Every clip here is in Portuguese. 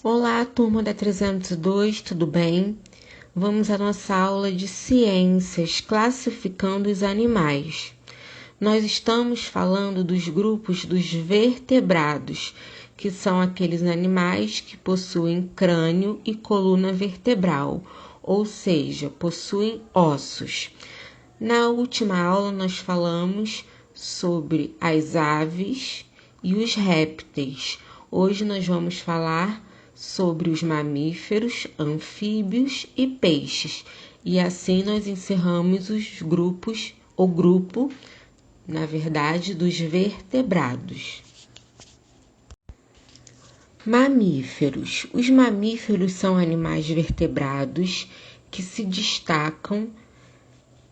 Olá, turma da 302, tudo bem? Vamos à nossa aula de ciências, classificando os animais. Nós estamos falando dos grupos dos vertebrados, que são aqueles animais que possuem crânio e coluna vertebral, ou seja, possuem ossos. Na última aula, nós falamos sobre as aves e os répteis. Hoje nós vamos falar sobre os mamíferos, anfíbios e peixes. E assim nós encerramos os grupos, o grupo, na verdade, dos vertebrados. Mamíferos. Os mamíferos são animais vertebrados que se destacam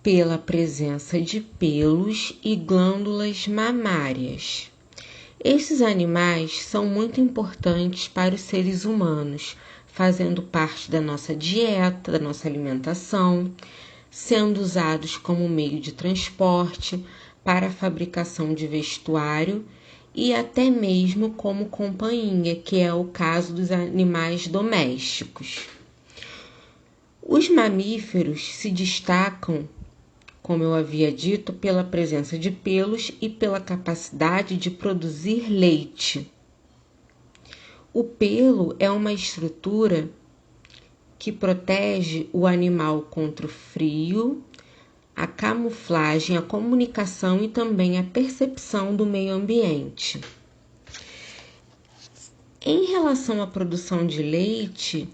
pela presença de pelos e glândulas mamárias. Esses animais são muito importantes para os seres humanos, fazendo parte da nossa dieta, da nossa alimentação, sendo usados como meio de transporte, para a fabricação de vestuário e até mesmo como companhia, que é o caso dos animais domésticos. Os mamíferos se destacam, como eu havia dito, pela presença de pelos e pela capacidade de produzir leite. O pelo é uma estrutura que protege o animal contra o frio, a camuflagem, a comunicação e também a percepção do meio ambiente. Em relação à produção de leite,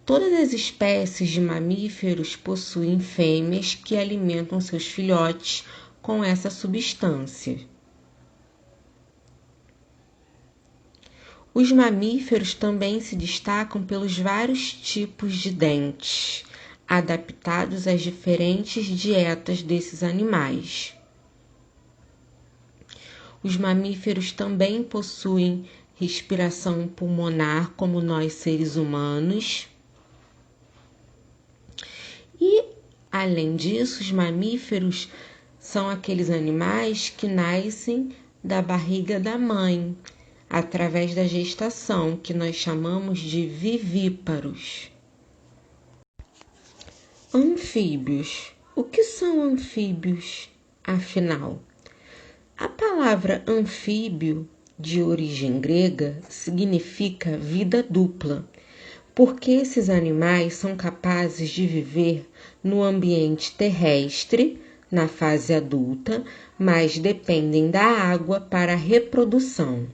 todas as espécies de mamíferos possuem fêmeas que alimentam seus filhotes com essa substância. Os mamíferos também se destacam pelos vários tipos de dentes, adaptados às diferentes dietas desses animais. Os mamíferos também possuem respiração pulmonar, como nós seres humanos. E, além disso, os mamíferos são aqueles animais que nascem da barriga da mãe, através da gestação, que nós chamamos de vivíparos. Anfíbios. O que são anfíbios, afinal? A palavra anfíbio, de origem grega, significa vida dupla, porque esses animais são capazes de viver no ambiente terrestre, na fase adulta, mas dependem da água para a reprodução.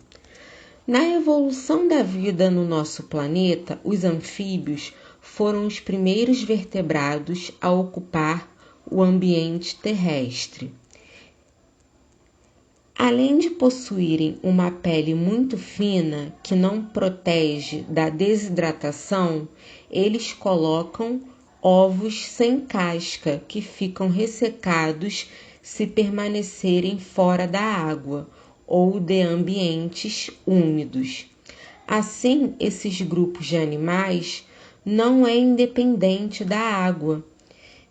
Na evolução da vida no nosso planeta, os anfíbios foram os primeiros vertebrados a ocupar o ambiente terrestre. Além de possuírem uma pele muito fina que não protege da desidratação, eles colocam ovos sem casca que ficam ressecados se permanecerem fora da água ou de ambientes úmidos. Assim, esses grupos de animais não é independente da água,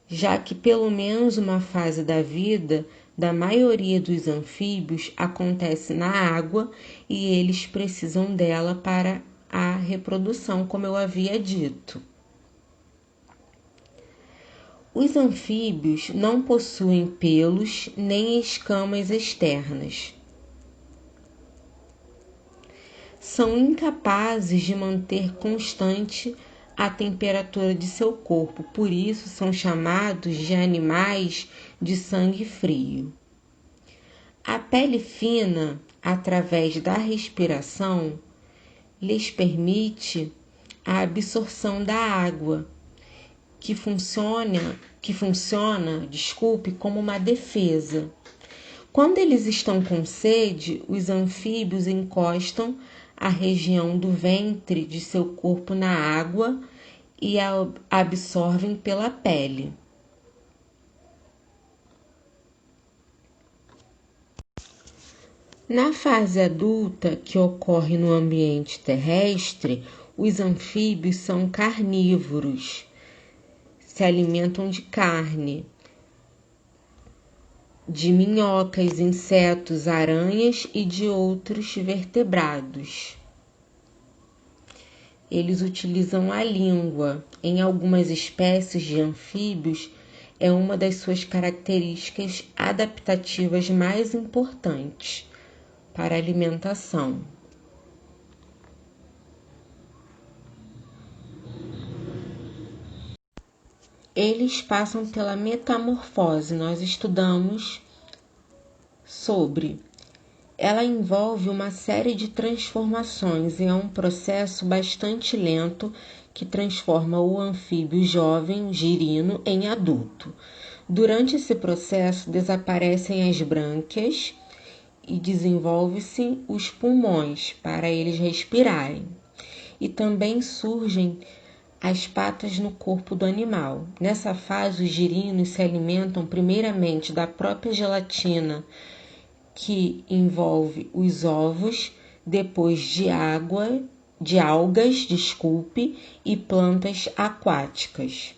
já que pelo menos uma fase da vida da maioria dos anfíbios acontece na água e eles precisam dela para a reprodução, como eu havia dito. Os anfíbios não possuem pelos nem escamas externas. São incapazes de manter constante a temperatura de seu corpo, por isso são chamados de animais de sangue frio. A pele fina, através da respiração, lhes permite a absorção da água, que funciona, como uma defesa. Quando eles estão com sede, os anfíbios encostam a região do ventre de seu corpo na água e a absorvem pela pele. Na fase adulta, que ocorre no ambiente terrestre, os anfíbios são carnívoros, se alimentam de carne, de minhocas, insetos, aranhas e de outros vertebrados. eles utilizam a língua. Em algumas espécies de anfíbios, é uma das suas características adaptativas mais importantes para a alimentação. Eles passam pela metamorfose. Nós estudamos sobre. Ela envolve uma série de transformações e é um processo bastante lento que transforma o anfíbio jovem girino em adulto. Durante esse processo desaparecem as brânquias e desenvolve-se os pulmões para eles respirarem. E também surgem as patas no corpo do animal. Nessa fase, os girinos se alimentam primeiramente da própria gelatina que envolve os ovos, depois de algas, e plantas aquáticas.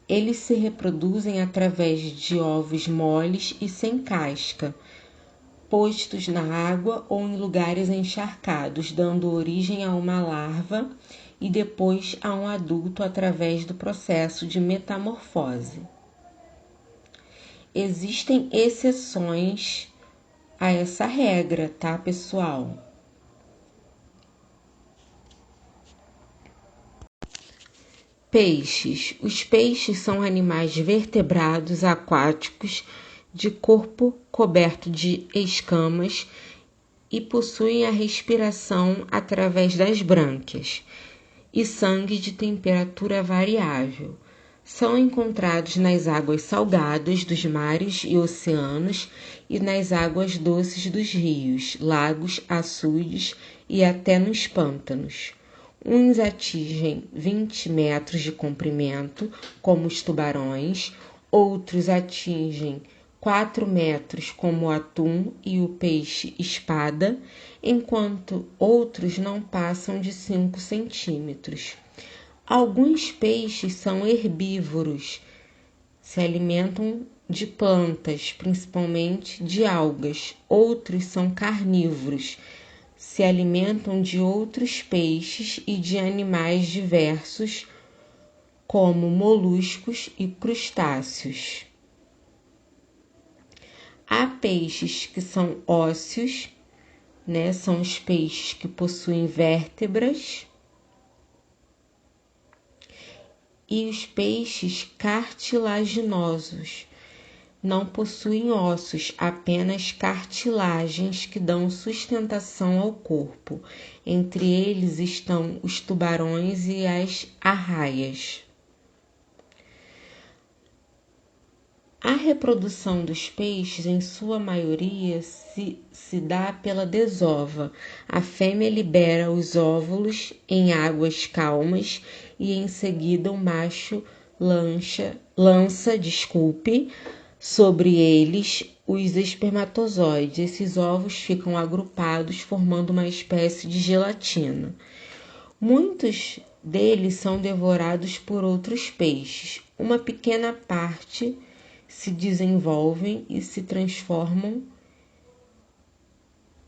Eles se reproduzem através de ovos moles e sem casca, postos na água ou em lugares encharcados, dando origem a uma larva e depois a um adulto através do processo de metamorfose. Existem exceções a essa regra, tá, pessoal? Peixes. Os peixes são animais vertebrados aquáticos de corpo coberto de escamas e possuem a respiração através das brânquias e sangue de temperatura variável. São encontrados nas águas salgadas dos mares e oceanos e nas águas doces dos rios, lagos, açudes e até nos pântanos. Uns atingem 20 metros de comprimento, como os tubarões, outros atingem 4 metros, como o atum e o peixe-espada, enquanto outros não passam de 5 centímetros. Alguns peixes são herbívoros, se alimentam de plantas, principalmente de algas. Outros são carnívoros, se alimentam de outros peixes e de animais diversos, como moluscos e crustáceos. Há peixes que são ósseos, são os peixes que possuem vértebras, e os peixes cartilaginosos não possuem ossos, apenas cartilagens que dão sustentação ao corpo. Entre eles estão os tubarões e as arraias. A reprodução dos peixes, em sua maioria, se dá pela desova. A fêmea libera os óvulos em águas calmas e em seguida o macho lança sobre eles os espermatozoides. Esses ovos ficam agrupados formando uma espécie de gelatina. Muitos deles são devorados por outros peixes. Uma pequena parte se desenvolvem e se transformam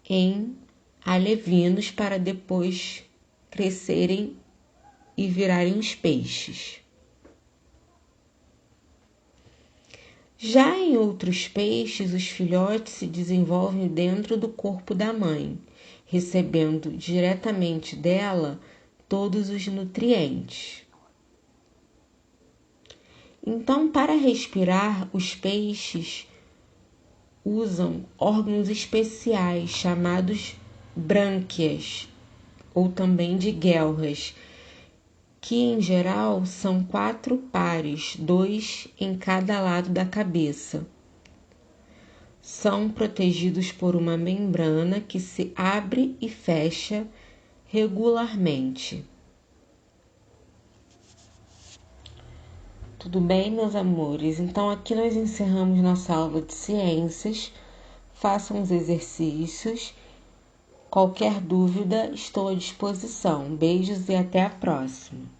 em alevinos para depois crescerem e virarem os peixes. Já em outros peixes, os filhotes se desenvolvem dentro do corpo da mãe, recebendo diretamente dela todos os nutrientes. Então, para respirar, os peixes usam órgãos especiais chamados brânquias, ou também de guelras, que em geral são 4 pares, 2 em cada lado da cabeça. São protegidos por uma membrana que se abre e fecha regularmente. Tudo bem, meus amores? Então, aqui nós encerramos nossa aula de ciências. Façam os exercícios. Qualquer dúvida, estou à disposição. Beijos e até a próxima.